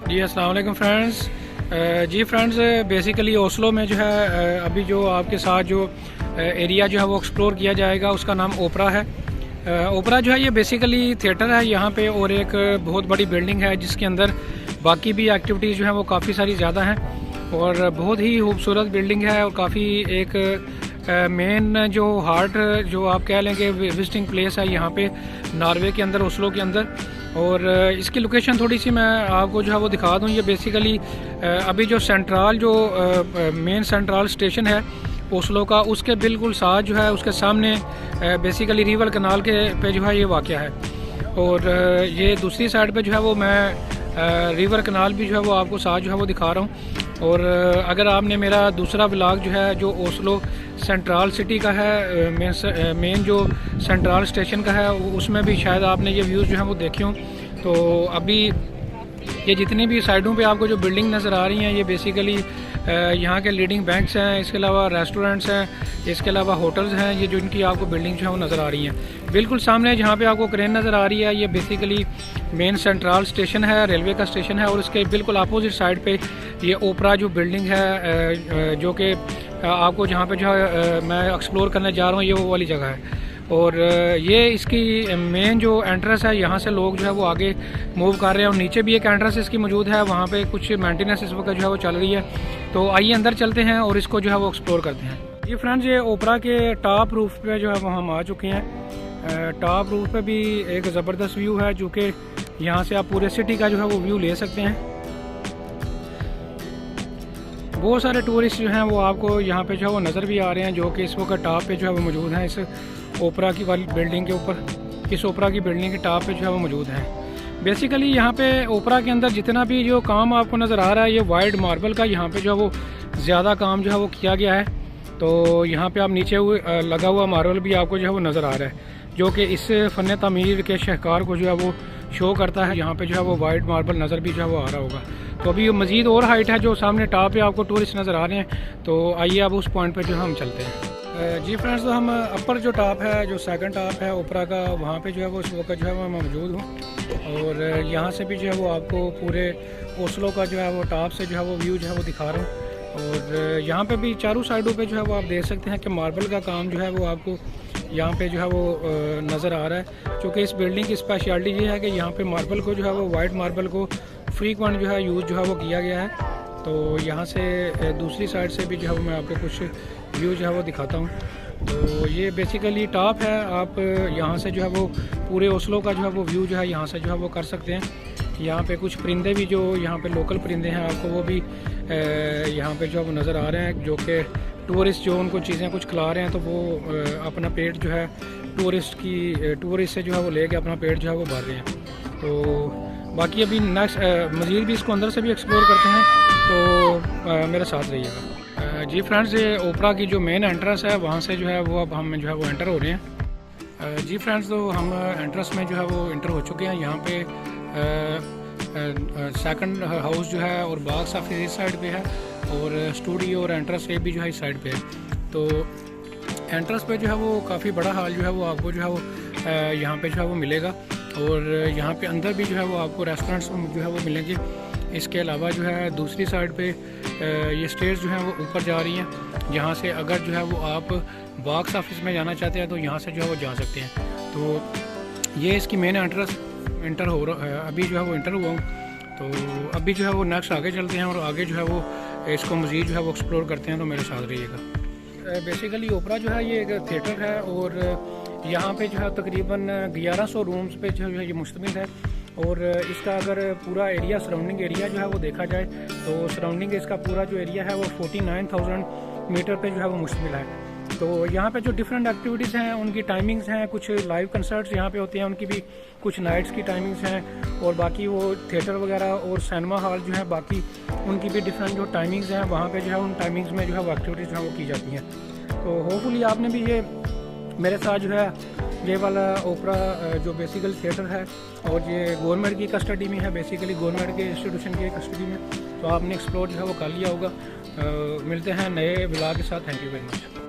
जी अस्सलाम वालेकुम फ्रेंड्स। जी friends, basically Oslo में जो है अभी जो आपके साथ जो एरिया जो है वो एक्सप्लोर किया जाएगा उसका नाम ओपरा है। ओपरा जो है ये बेसिकली थिएटर है यहाँ पे, और एक बहुत बड़ी बिल्डिंग है जिसके अंदर बाकी भी एक्टिविटीज़ जो हैं वो काफ़ी सारी ज़्यादा हैं, और बहुत ही खूबसूरत बिल्डिंग है और काफ़ी एक मेन जो हार्ट जो आप कह लेंगे विजिटिंग प्लेस है यहाँ पे नॉर्वे के अंदर, ओस्लो के अंदर। और इसकी लोकेशन थोड़ी सी मैं आपको जो है वो दिखा दूँ। ये बेसिकली अभी जो सेंट्रल जो मेन सेंट्रल स्टेशन है ओस्लो का, उसके बिल्कुल साथ जो है उसके सामने बेसिकली रिवर कनाल के पे जो है ये वाक़या है। और ये दूसरी साइड पे जो है वो मैं रिवर कनाल भी जो है वो आपको साथ जो है वो दिखा रहा हूँ। और अगर आपने मेरा दूसरा ब्लॉग जो है जो ओस्लो सेंट्रल सिटी का है, मेन जो सेंट्रल स्टेशन का है, उसमें भी शायद आपने ये व्यूज़ जो है वो देखे हों। तो अभी ये जितनी भी साइडों पे आपको जो बिल्डिंग नज़र आ रही हैं ये बेसिकली यहाँ के लीडिंग बैंक्स हैं, इसके अलावा रेस्टोरेंट्स हैं, इसके अलावा होटल्स हैं। ये जो इनकी आपको बिल्डिंग जो है वो नज़र आ रही हैं बिल्कुल सामने जहाँ पे आपको क्रेन नज़र आ रही है, ये बेसिकली मेन सेंट्रल स्टेशन है, रेलवे का स्टेशन है। और इसके बिल्कुल अपोजिट साइड पे ये ओपरा जो बिल्डिंग है जो कि आपको जहाँ पे जो है मैं एक्सप्लोर करने जा रहा हूँ, ये वो वाली जगह है। और ये इसकी मेन जो एंट्रेंस है, यहाँ से लोग जो है वो आगे मूव कर रहे हैं, और नीचे भी एक एंट्रेंस इसकी मौजूद है, वहाँ पे कुछ मेंटेनेंस इस वक्त जो है वो चल रही है। तो आइए अंदर चलते हैं और इसको जो है वो एक्सप्लोर करते हैं। जी फ्रेंड्स, ये ओपरा के टॉप रूफ पे जो है वो हम आ चुके हैं। टॉप रूफ पे भी एक ज़बरदस्त व्यू है, जो कि यहाँ से आप पूरे सिटी का जो है वो व्यू ले सकते हैं। बहुत सारे टूरिस्ट जो हैं वो आपको यहाँ पे जो है वो नज़र भी आ रहे हैं, जो कि इस वक्त टॉप पे जो है वो मौजूद हैं। इस ओपरा की वाली बिल्डिंग के ऊपर, इस ओपरा की बिल्डिंग के टॉप पे जो है वो मौजूद हैं। बेसिकली यहाँ पे ओपरा के अंदर जितना भी जो काम आपको नज़र आ रहा है, ये वाइट मार्बल का यहाँ पे जो है वो ज़्यादा काम जो है वो किया गया है। तो यहाँ पे आप नीचे लगा हुआ मार्बल भी आपको जो है वो नज़र आ रहा है, जो कि इस फ़न तामीर के शहकार को जो है वो शो करता है। यहाँ पे जो है वो वाइट मार्बल नज़र भी जो है वो आ रहा होगा। तो अभी मज़ीद और हाइट है जो सामने टॉप पे आपको टूरिस्ट नज़र आ रहे हैं। तो आइए अब उस पॉइंट पे जो हम चलते हैं। जी फ्रेंड्स, तो हम अपर जो टॉप है, जो सेकंड टॉप है ओपरा का, वहाँ पे जो है वो इस वक्त जो है मैं मौजूद हूँ। और यहाँ से भी जो है वो आपको पूरे ओस्लो का जो है वो टॉप से जो है वो व्यू जो है वो दिखा रहा हूँ। और यहाँ पे भी चारों साइडों पे जो है वो आप देख सकते हैं कि मार्बल का काम जो है वो आपको यहाँ पे जो है वो नज़र आ रहा है। क्योंकि इस बिल्डिंग की स्पेशलिटी ये है कि यहाँ पे मार्बल को जो है वो वाइट मार्बल को फ्रीक्वेंट जो है यूज़ जो है वो किया गया है। तो यहाँ से दूसरी साइड से भी जो है वो मैं आपको कुछ व्यू जो है वो दिखाता हूँ। तो ये बेसिकली टॉप है, आप यहाँ से जो है वो पूरे ओस्लो का जो है वो व्यू जो है यहाँ से जो है वो कर सकते हैं। यहाँ पे कुछ परिंदे भी जो यहाँ पे लोकल परिंदे हैं आपको वो भी यहाँ पे जो है वो नज़र आ रहे हैं, जो कि टूरिस्ट जो उनको चीज़ें कुछ खिला रहे हैं। तो वो अपना पेट जो है टूरिस्ट से जो है वो लेके अपना पेट जो है वो भर रहे हैं। तो बाकी अभी नेक्स्ट मज़ीद भी इसको अंदर से भी एक्सप्लोर करते हैं, तो मेरे साथ रहिएगा। जी फ्रेंड्स, ये ओपरा की जो मेन एंट्रेंस है वहाँ से जो है वो अब हम जो है वो एंटर हो रहे हैं। जी फ्रेंड्स, तो हम एंट्रेंस में जो है वो एंटर हो चुके हैं। यहाँ पे सेकंड हाउस जो है और बॉक्स ऑफिस इस साइड पे है, और स्टूडियो और एंट्रेंस ये भी जो है इस साइड पे है। तो एंट्रेंस पे जो है वो काफ़ी बड़ा हॉल जो है वो आपको जो है वो यहाँ पे जो है वो मिलेगा। और यहाँ पे अंदर भी जो है वो आपको रेस्टोरेंट्स जो है वो मिलेंगे। इसके अलावा जो है दूसरी साइड पे ये स्टेयर्स जो हैं वो ऊपर जा रही हैं, जहाँ से अगर जो है वो आप बॉक्स ऑफिस में जाना चाहते हैं तो यहाँ से जो है वो जा सकते हैं। तो ये इसकी मेन एंट्रेंस इंटर हो रहा है, अभी जो है वो इंटर हुआ हूँ। तो अभी जो है वो नेक्स्ट आगे चलते हैं और आगे जो है वो इसको मज़ीद जो है वो एक्सप्लोर करते हैं। तो मेरे साथ रहिएगा। बेसिकली ओपरा जो है ये एक थिएटर है, और यहाँ पे जो है तकरीबन 1100 रूम्स पे जो है ये मुश्तमिल है। और इसका अगर पूरा एरिया सराउंडिंग एरिया जो है वो देखा जाए तो सराउंडिंग इसका पूरा जो एरिया है वो 49,000 मीटर पे जो है वो मुश्तमिल है। तो यहाँ पे जो डिफरेंट एक्टिविटीज़ हैं उनकी टाइमिंग्स हैं, कुछ लाइव कंसर्ट्स यहाँ पे होते हैं, उनकी भी कुछ नाइट्स की टाइमिंग्स हैं। और बाकी वो थिएटर वगैरह और सिनेमा हॉल जो है बाकी उनकी भी डिफरेंट जो टाइमिंग्स हैं, वहाँ पे जो है उन टाइमिंग्स में जो है वो एक्टिविटीज़ जो है वो की जाती हैं। तो होपफुली आपने भी ये मेरे साथ जो है ये वाला ओपरा जो बेसिकल थिएटर है, और ये गवर्नमेंट की कस्टडी में है, बेसिकली गवर्नमेंट के इंस्टीट्यूशन की कस्टडी में, तो आपने एक्सप्लोर जो है वो कर लिया होगा। मिलते हैं नए ब्लॉग के साथ। Thank you very much.